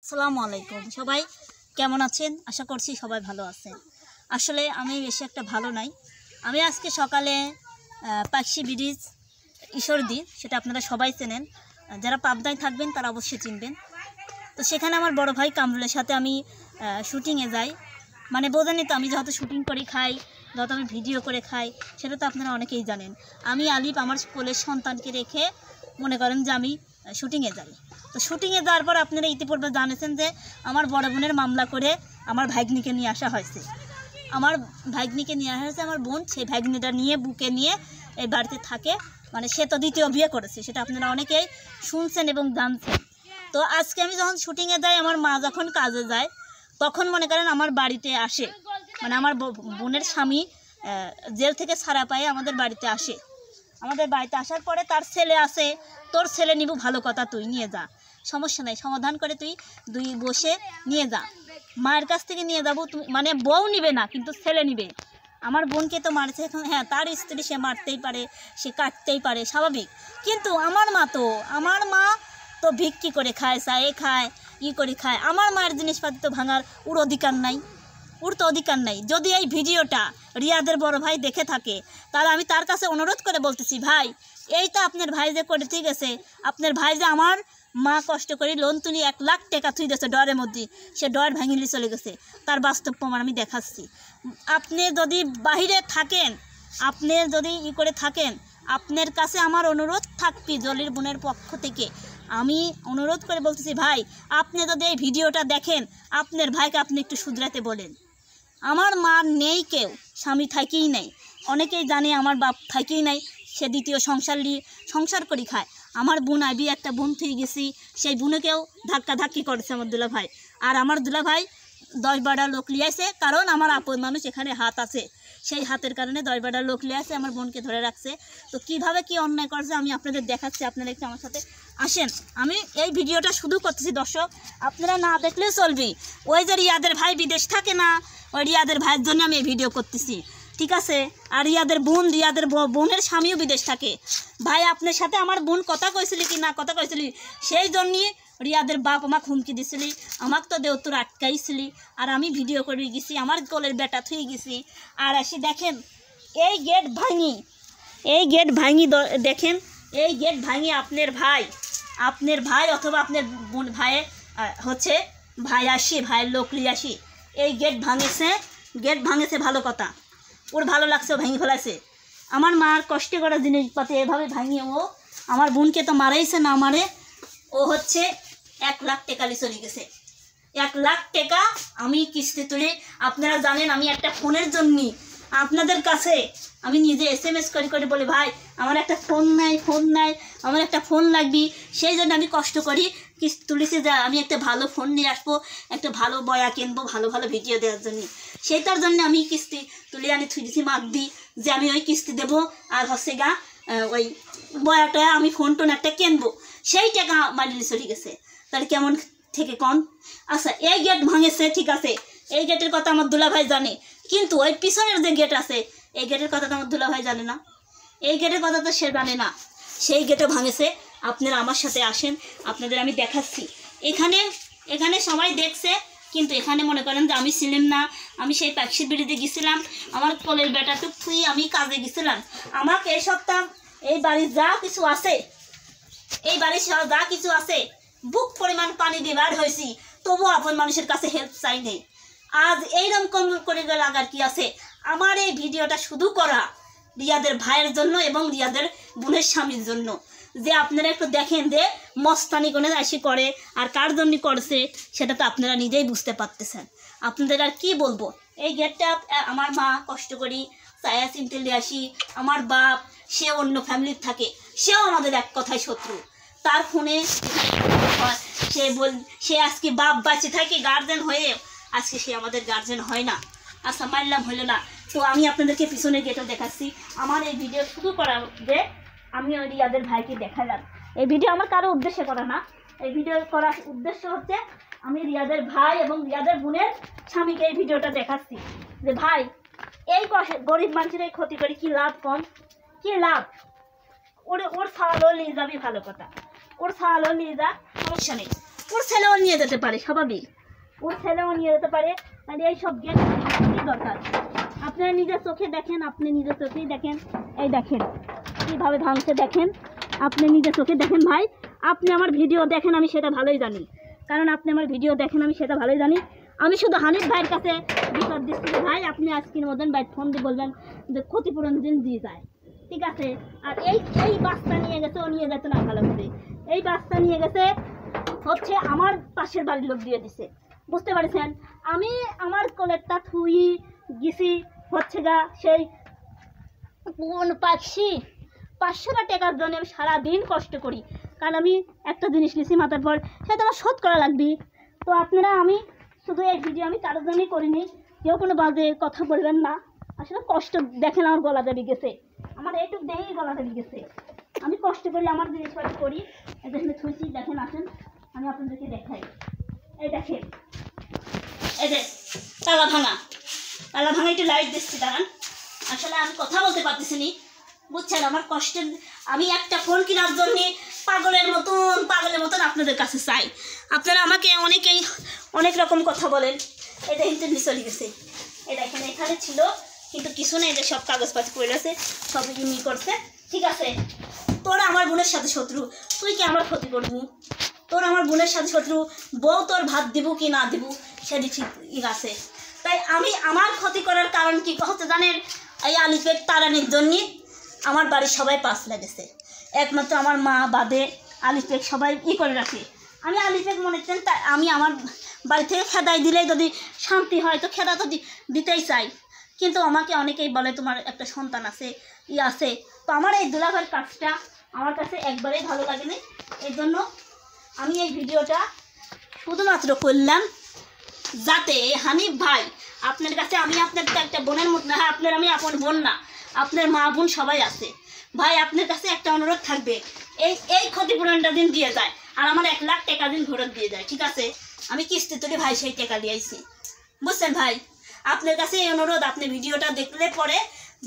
আসসালামু আলাইকুম। সবাই কেমন আছেন? আশা করছি সবাই ভালো আছেন। আসলে আমি বেশি একটা ভালো নাই। আমি আজকে সকালে পাকশি ব্রিজ ঈশ্বরদী, সেটা আপনারা সবাই চেনেন, যারা পাবনায় থাকবেন তারা অবশ্যই চিনবেন। তো সেখানে আমার বড় ভাই কামরুলের সাথে আমি শুটিংয়ে যাই। মানে বোঝেনি তো, আমি যত শুটিং করে খাই, যত আমি ভিডিও করে খাই, সেটা তো আপনারা অনেকেই জানেন। আমি আলিফ আমার কোলের সন্তানকে রেখে মনে করেন যে আমি শুটিংয়ে যাই। তো শুটিংয়ে যাওয়ার পর আপনারা ইতিপূর্বে জানেছেন যে আমার বড় বোনের মামলা করে আমার ভাগ্নিকে নিয়ে আসা হয়েছে। আমার ভাগ্নিকে নিয়ে আসা হয়েছে, আমার বোন সেই ভাগ্নিটা নিয়ে বুকে নিয়ে এই বাড়িতে থাকে। মানে সে তো দ্বিতীয় বিয়ে করেছে, সেটা আপনারা অনেকেই শুনছেন এবং জানছেন। তো আজকে আমি যখন শুটিংয়ে যাই, আমার মা যখন কাজে যায়, তখন মনে করেন আমার বাড়িতে আসে। মানে আমার বোনের স্বামী জেল থেকে ছাড়া পায়ে আমাদের বাড়িতে আসে। আমাদের বাড়িতে আসার পরে তার ছেলে আছে, তোর ছেলে নিবু, ভালো কথা, তুই নিয়ে যা, সমস্যা নেই, সমাধান করে তুই বসে নিয়ে যা। মায়ের কাছ থেকে নিয়ে যাবো, মানে বউ নিবে না কিন্তু ছেলে নিবে। আমার বোনকে তো মারছে, হ্যাঁ তার স্ত্রী, সে মারতেই পারে, সে কাটতেই পারে, স্বাভাবিক। কিন্তু আমার মা তো ভিক্ষি করে খায়, চায়ে খায়, করে খায়। আমার মায়ের জিনিসপাতি তো ভাঙার ওর অধিকার নাই, যদি এই ভিডিওটা রিয়াদের বড় ভাই দেখে থাকে, তাহলে আমি তার কাছে অনুরোধ করে বলতেছি, ভাই এই তো আপনার ভাই যে করে ঠিক আছে, আপনার ভাই যে আমার মা কষ্ট করে লোন তুলি 1 লাখ টাকা থুই দিয়েছে ডরের মধ্যে, সে ডর ভাঙিয়ে চলে গেছে, তার বাস্তব প্রমাণ আমি দেখাচ্ছি। আপনি যদি বাহিরে থাকেন, আপনি যদি করে থাকেন, আপনার কাছে আমার অনুরোধ থাকবি জলির বোনের পক্ষ থেকে, আমি অনুরোধ করে বলতেছি, ভাই আপনি যদি এই ভিডিওটা দেখেন, আপনার ভাইকে আপনি একটু শুধরাতে বলেন। আমার মা নেই, কেউ স্বামী থাকেই নেই, অনেকেই জানে আমার বাপ থাকেই নাই, সে দ্বিতীয় সংসার করি খায়। আমার বোন আবি একটা বোন থেকে গেছি, সেই বোনকেও ধাক্কি করেছে আমার দুলা ভাই। আর আমার দুলা ভাই 10-12 লোক লিয়েছে, কারণ আমার আপন মানুষ এখানে হাত আছে, সেই হাতের কারণে 10-12 লোক লিয়েছে, আমার বোনকে ধরে রাখছে। তো কিভাবে কি অন্যায় করছে আমি আপনাদের দেখাচ্ছি, আপনারা একটু আমার সাথে আসেন। আমি এই ভিডিওটা শুধু করতেছি দর্শক, আপনারা না দেখলেও চলবি। ওই যে রিয়াদের ভাই বিদেশ থাকে না, ওই রিয়াদের ভাইয়ের জন্য আমি এই ভিডিও করতেছি, ঠিক আছে? আর রিয়াদের বোনের স্বামীও বিদেশ থাকে। ভাই আপনার সাথে আমার বোন কথা কইছিলি কি না কথা কইছিলি, সেই জন্যই রিয়াদের বাপ আমাকে হুমকি দিছিলি, আমাকে তো দেউতুর আটকাইছিলি, আর আমি ভিডিও করে গেছি, আমার কোলের বেটা থুই গেছি। আর আসি দেখেন এই গেট ভাঙি দেখেন, এই গেট ভাঙি আপনার ভাই অথবা আপনার বোন ভাইয়ের হচ্ছে ভাইয়ের লোক লিয়ে আসি এই গেট ভাঙেছে, ভালো কথা, ওর ভালো লাগছে, ও ভাঙি ফেলাইছে। আমার মার কষ্ট করা জিনিসপাতি এভাবে ভাঙিয়ে ও আমার বোনকে তো মারাইছে না মারে, ও হচ্ছে 1 লাখ টাকা নিয়ে চলে গেছে। 1 লাখ টাকা আমি কিস্তি তুলি। আপনারা জানেন আমি একটা ফোনের জন্য আপনাদের কাছে আমি নিজে SMS করে বলি, ভাই আমার একটা ফোন নাই, আমার একটা ফোন লাগবে, সেই জন্য আমি কষ্ট করি কিস্তি তুলিছে, যা আমি একটা ভালো ফোন নিয়ে আসবো, একটা ভালো বয়া কিনবো, ভালো ভিডিও দেওয়ার জন্য। সেইটার জন্য আমি কিস্তি তুলে আনি থুই দিছি, মাক দিই যে আমি ওই কিস্তি দেবো, আর হচ্ছে ওই বয়াটা আমি ফোন একটা কিনবো, সেই টাকা মারিয়ে চলে গেছে। তাহলে কেমন থেকে কম? আচ্ছা এই গেট ভাঙেছে, ঠিক আছে, এই গেটের কথা আমার দুলা ভাই জানে, কিন্তু ওই পিছনের যে গেট আছে, এই গেটের কথা তো আমার দুলা ভাই জানে না, এই গেটের কথা তো সে জানে না, সেই গেটও ভাঙেছে। আপনারা আমার সাথে আসেন, আপনাদের আমি দেখাচ্ছি। এখানে সবাই দেখছে, কিন্তু এখানে মনে করেন যে আমি ছিলাম না, আমি সেই পাকশির বিড়িতে গেছিলাম, আমার কোলের বেটাকে থুই আমি কাজে গেছিলাম। আমাকে এই সপ্তাহ এই বাড়ির যা কিছু আছে বুক পরিমাণ পানি দিয়ে বার হয়েছি, তবুও আপন মানুষের কাছে হেল্প চাই নেই। আজ এইরকম করে লাগার কি আছে? আমার এই ভিডিওটা শুধু করা রিয়াদের ভাইয়ের জন্য এবং রিয়াদের বোনের স্বামীর জন্য, যে আপনারা একটু দেখেন যে মস্তানি কোনে আসি করে আর কার জন্য করছে, সেটা তো আপনারা নিজেই বুঝতে পারতেছেন। আপনাদের আর কি বলবো। এই গেটটা আমার মা কষ্ট করি চায়া চিনতে নিয়ে আসি, আমার বাপ সে অন্য ফ্যামিলির থাকে, সেও আমাদের এক কথায় শত্রু। তার ফোনে সে আজকে বাপ বাঁচে থাকে গার্জেন হয়ে, আজকে সে আমাদের গার্জেন হয় না। আচ্ছা মানলাম, হইল না, তো আমি আপনাদেরকে পিছনের গেটও দেখাচ্ছি। আমার এই ভিডিও শুরু করা যে আমি ওই রিয়াদের ভাইকে দেখালাম, এই ভিডিও আমার কারো উদ্দেশ্যে করা না, এই ভিডিও করার উদ্দেশ্য হচ্ছে আমি রিয়াদের ভাই এবং রিয়াদের বোনের স্বামীকে এই ভিডিওটা দেখাচ্ছি যে ভাই এই গরিব মানুষের এই ক্ষতি করে কি লাভ, কি লাভ? ওর ছাড়ালো নিয়ে যাবি, ভালো কথা, ওর ছাড়ালো নিয়ে যা, সমস্যা নেই। ওর ছেলেও নিয়ে যেতে পারে, স্বাভাবিক, ওর ছেলেও নিয়ে যেতে পারে। তাহলে এই সব জ্ঞান দরকার। আপনারা নিজের চোখে দেখেন, আপনি নিজের চোখেই দেখেন, এই দেখেন কীভাবে ভাঙছে, দেখেন আপনি নিজের চোখে দেখেন। ভাই আপনি আমার ভিডিও দেখেন, আমি সেটা ভালোই জানি, কারণ আপনি আমার ভিডিও দেখেন, আমি সেটা ভালোই জানি। আমি শুধু হানিফ ভাইয়ের কাছে বিপদ দিচ্ছি যে ভাই আপনি আজকের মতন ভাই ফোন দিয়ে বলবেন যে ক্ষতিপূরণ দিন দিয়ে যায়, ঠিক আছে। আর এই বাচ্চা নিয়ে গেছে, ও নিয়ে গেছে না ভালো করে, এই বাচ্চা নিয়ে গেছে হচ্ছে আমার পাশের বাড়ির লোক দিয়ে দিছে, বুঝতে পারছেন। আমি আমার কোলেরটা থুই গেছি হচ্ছে গা সেই কোন পাখি 500 টাকার জন্য আমি সারাদিন কষ্ট করি, কারণ আমি একটা জিনিস নিয়েছি মাথার পর, সেটা আমার শোধ করা লাগবে। তো আপনারা, আমি শুধু এই ভিডিও আমি কারোর জন্যই করিনি, কেউ কোনো বাজে কথা বলবেন না। আসলে কষ্ট দেখেন আমার গলাটা বিগেছে, আমার এইটুক দেখেই গলাটা বিগেছে। আমি কষ্ট করি, আমার জিনিসপাতি করি, এখানে ছুঁচি দেখেন, আসেন আমি আপনাদেরকে দেখাই। এই দেখেন, এই যে তালা ভাঙা একটু লাইট দিচ্ছি দাঁড়ান। আসলে আমি কথা বলতে পারতেছি নি, বুঝছেন আমার কষ্টের। আমি একটা ফোন কেনার জন্য পাগলের মতন আপনাদের কাছে চাই। আপনারা আমাকে অনেকেই অনেক রকম কথা বলেন। এটা ইন্টারনেট চলে গেছে, এটা এখানে ছিল কিন্তু কিছু নেই, এদের সব কাগজপাতি পড়ে আছে, সব ইমি করছে, ঠিক আছে। তোরা আমার বোনের সাথে শত্রু, তুই কি আমার ক্ষতি করবি? তোর আমার বোনের সাথে শত্রু, বউ তোর ভাত দিব কি না দিব সেটি ঠিক আছে। তাই আমি আমার ক্ষতি করার কারণ কি হচ্ছে জানেন? এই আলিফের তাড়ানির জন্যে আমার বাড়ির সবাই পাশ লেগেছে, একমাত্র আমার মা বাদে আলিফেক সবাই করে রাখে। আমি আলিফেক মনে করেন, তাই আমি আমার বাড়ি থেকে খেদাই দিলেই যদি শান্তি হয়, তো খেদা তো দিতেই চাই। কিন্তু আমাকে অনেকেই বলে তোমার একটা সন্তান আছে, আছে। তো আমার এই দুলাভাইয়ের কাজটা আমার কাছে একবারেই ভালো লাগেনি, এই জন্য আমি এই ভিডিওটা শুধুমাত্র করলাম যাতে হানিফ ভাই আপনার কাছে, আমি আপনার একটা বোনের মতো না, হ্যাঁ আপনার আমি আপন বোন না, আপনার মা বোন সবাই আছে ভাই, আপনার কাছে একটা অনুরোধ থাকবে, এই ক্ষতিপূরণটা দিন দিয়ে যায়, আর আমার 1 লাখ টাকা দিন ঘুরত দিয়ে যায়, ঠিক আছে। আমি কিস্তি তুলে ভাই সেই টাকা দিয়েছি, বুঝছেন ভাই। আপনার কাছে এই অনুরোধ, আপনি ভিডিওটা দেখলে পরে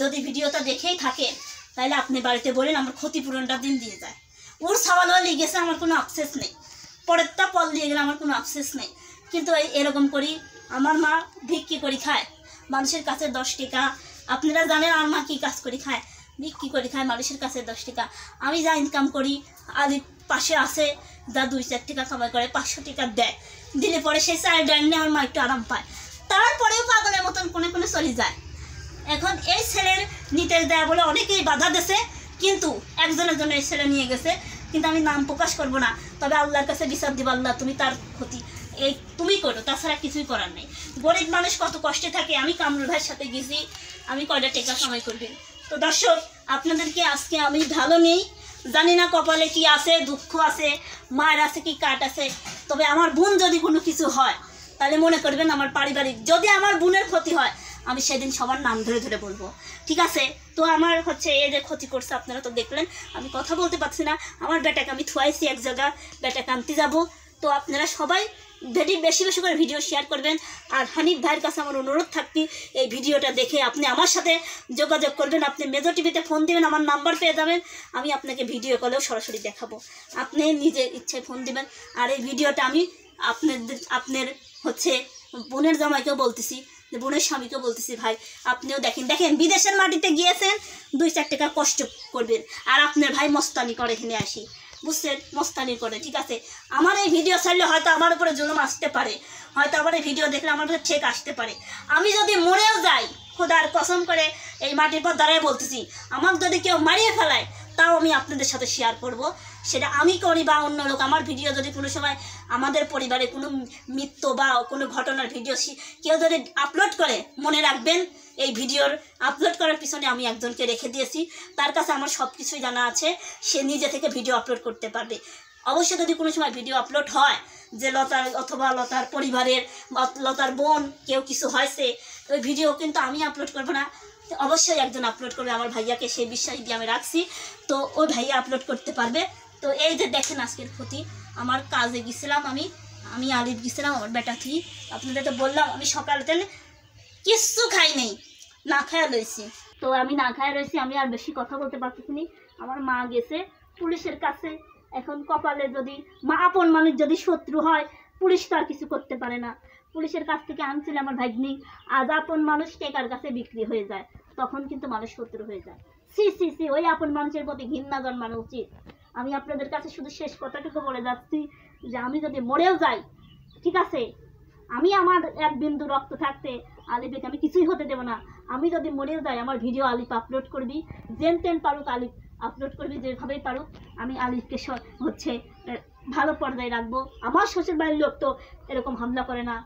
যদি ভিডিওটা দেখেই থাকেন তাহলে আপনি বাড়িতে বলেন আমার ক্ষতিপূরণটা দিন দিয়ে যায়। ওর সওয়াল হয়ে গেছে, আমার কোনো আফসোস নেই, পরেরটা পল দিয়ে গেলে আমার কোনো আফসোস নেই। কিন্তু এরকম করি, আমার মা ভিক্ষি করে খায় মানুষের কাছে 10 টাকা। আপনারা জানেন আমার মা কী কাজ করে খায়, ভিক্ষি করে খায় মানুষের কাছে 10 টাকা। আমি যা ইনকাম করি, আলি পাশে আসে যা 2-4 টাকা কামাই করে 500 টাকা দেয়, দিলে পরে সেই চায়ের ডাল নিয়ে আমার মা একটু আরাম পায়, তারপরেও পাগলের মতন কোনে চলে যায়। এখন এই ছেলের নিতে দেয় বলে অনেকেই বাধা দিয়েছে, কিন্তু একজনের জন্য এই ছেলে নিয়ে গেছে, কিন্তু আমি নাম প্রকাশ করব না। তবে আল্লাহর কাছে বিচার দিব, আল্লাহ তুমি তার ক্ষতি তুমি করো, তাছাড়া কিছুই করার নেই। গরিব মানুষ কত কষ্টে থাকে। আমি কামরুল ভাইয়ের সাথে গেছি, আমি কয়টা টাকা কামাই করবেন। তো দর্শক, আপনাদেরকে আজকে আমি ভালো নেই, জানি না কপালে কি আছে, দুঃখ আছে, মায়ের আছে কি কাট আছে। তবে আমার বোন যদি কোনো কিছু হয় তাহলে মনে করবেন আমার পারিবারিক, যদি আমার বোনের ক্ষতি হয় আমি সেদিন সবার নাম ধরে বলবো, ঠিক আছে। তো আমার হচ্ছে এই যে ক্ষতি করছে আপনারা তো দেখলেন, আমি কথা বলতে পারছি না, আমার বেটাকে আমি থুয়াইছি এক জায়গা, বেটাকে আনতে যাবো। তো আপনারা সবাই বেশি করে ভিডিও শেয়ার করবেন। আর হানিফ ভাইয়ের কাছে আমার অনুরোধ থাকবে, এই ভিডিওটা দেখে আপনি আমার সাথে যোগাযোগ করবেন। আপনি মেজর টিভিতে ফোন দেবেন, আমার নাম্বার পেয়ে যাবেন, আমি আপনাকে ভিডিও কলেও সরাসরি দেখাবো। আপনি নিজের ইচ্ছায় ফোন দেবেন। আর এই ভিডিওটা আমি আপনার হচ্ছে বোনের জামাইকেও বলতেছি, যে বোনের স্বামীকেও বলতেছি, ভাই আপনিও দেখেন বিদেশের মাটিতে গিয়েছেন, 2-4 টাকা কষ্ট করবেন, আর আপনার ভাই মস্তানি করে এখানে আসি, বুঝছেন, মস্তানি করে, ঠিক আছে। আমার এই ভিডিও ছাড়লে হয়তো আমার উপরে জুলুম আসতে পারে, হয়তো আমার এই ভিডিও দেখলে আমার উপরে ঠেক আসতে পারে। আমি যদি মরেও যাই, খোদার কসম করে এই মাটির পর দাঁড়ায় বলতেছি, আমাকে যদি কেউ মারিয়ে ফেলায় তাও আমি আপনাদের সাথে শেয়ার করব, সেটা আমি করি বা অন্য লোক। আমার ভিডিও যদি কোনো সময় আমাদের পরিবারে কোনো মৃত্যু বা কোনো ঘটনার ভিডিও কেউ যদি আপলোড করে, মনে রাখবেন এই ভিডিওর আপলোড করার পিছনে আমি একজনকে রেখে দিয়েছি, তার কাছে আমার সব কিছুই জানা আছে, সে নিজে থেকে ভিডিও আপলোড করতে পারবে। অবশ্যই যদি কোনো সময় ভিডিও আপলোড হয় যে লতার অথবা লতার পরিবারের বা লতার বোন কেউ কিছু হয়েছে, ওই ভিডিও কিন্তু আমি আপলোড করবো না, অবশ্যই একজন আপলোড করবে, আমার ভাইয়াকে সেই বিশ্বাস দিয়ে আমি রাখছি। তো ওই ভাইয়া আপলোড করতে পারবে। তো এই যে দেখেন আজকের ক্ষতি, আমার কাজে গেছিলাম, আমি আলিফ গেছিলাম আমার বেটা থি, আপনাদের তো বললাম আমি সকালে কিচ্ছু খাই নেই, না খায়া রয়েছি। তো আমি না খায়া রয়েছি, আমি আর বেশি কথা বলতে পারতেছি না। আমার মা গেছে পুলিশের কাছে, এখন কপালে যদি আপন মানুষ যদি শত্রু হয়, পুলিশ তো আর কিছু করতে পারে না। পুলিশের কাছ থেকে আনছিল আমার ভাগ্নি, আজ আপন মানুষ টেকার কাছে বিক্রি হয়ে যায়, তখন কিন্তু মানুষ শত্রু হয়ে যায়। সি সি সি, ওই আপন মানুষের প্রতি ঘৃণা জন্মানো উচিত। আমি আপনাদের কাছে শুধু শেষ কথাটুকু বলে যাচ্ছি যে আমি যদি মরেও যাই, ঠিক আছে, আমি আমার এক বিন্দু রক্ত থাকতে আলিফকে আমি কিছুই হতে দেবো না। আমি যদি মরেও যাই, আমার ভিডিও আলিফ আপলোড করবি, যেন তেন পারুক আলিফ আপলোড করবি, যেভাবেই পারুক। আমি আলিফকে হচ্ছে ভালো পর্দায় রাখবো। আমার শ্বশুর বাড়ির লোক তো এরকম হামলা করে না,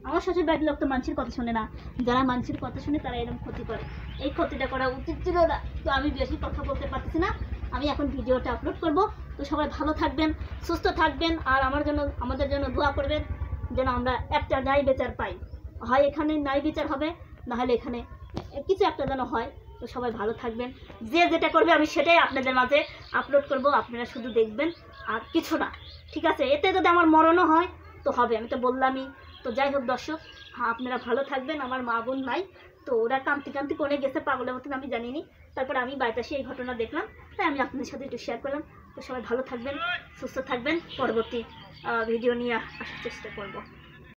আমার শ্বশুর বাড়ির লোক তো মানুষের কথা শুনে না। যারা মানুষের কথা শুনে তারা এরকম ক্ষতি করে, এই ক্ষতিটা করা উচিত ছিল না। তো আমি বেশি কথা বলতে পারতেছি না, আমি এখন ভিডিওটা আপলোড করব। তো সবাই ভালো থাকবেন, সুস্থ থাকবেন, আর আমাদের জন্য দোয়া করবেন যেন আমরা একটা ন্যায় বিচার পাই। হয় এখানে ন্যায় বিচার হবে, নাহলে এখানে কিছু একটা যেন হয়। তো সবাই ভালো থাকবেন, যে যেটা করবে আমি সেটাই আপনাদের মাঝে আপলোড করব, আপনারা শুধু দেখবেন আর কিছু না, ঠিক আছে। এতে যদি আমার মরণও হয় তো হবে, আমি তো বললামই। তো যাই হোক দর্শক, আপনারা ভালো থাকবেন। আমার মা বোন নাই, তো ওরা কান্তি কান্তি কোণে গেছে পাগলের মতন, আমি জানিনি। তারপর আমি বাড়িতে এসে এই ঘটনা দেখলাম, তাই আমি আপনাদের সাথে একটু শেয়ার করলাম। তো সবাই ভালো থাকবেন, সুস্থ থাকবেন, পরবর্তী ভিডিও নিয়ে আসার চেষ্টা করব।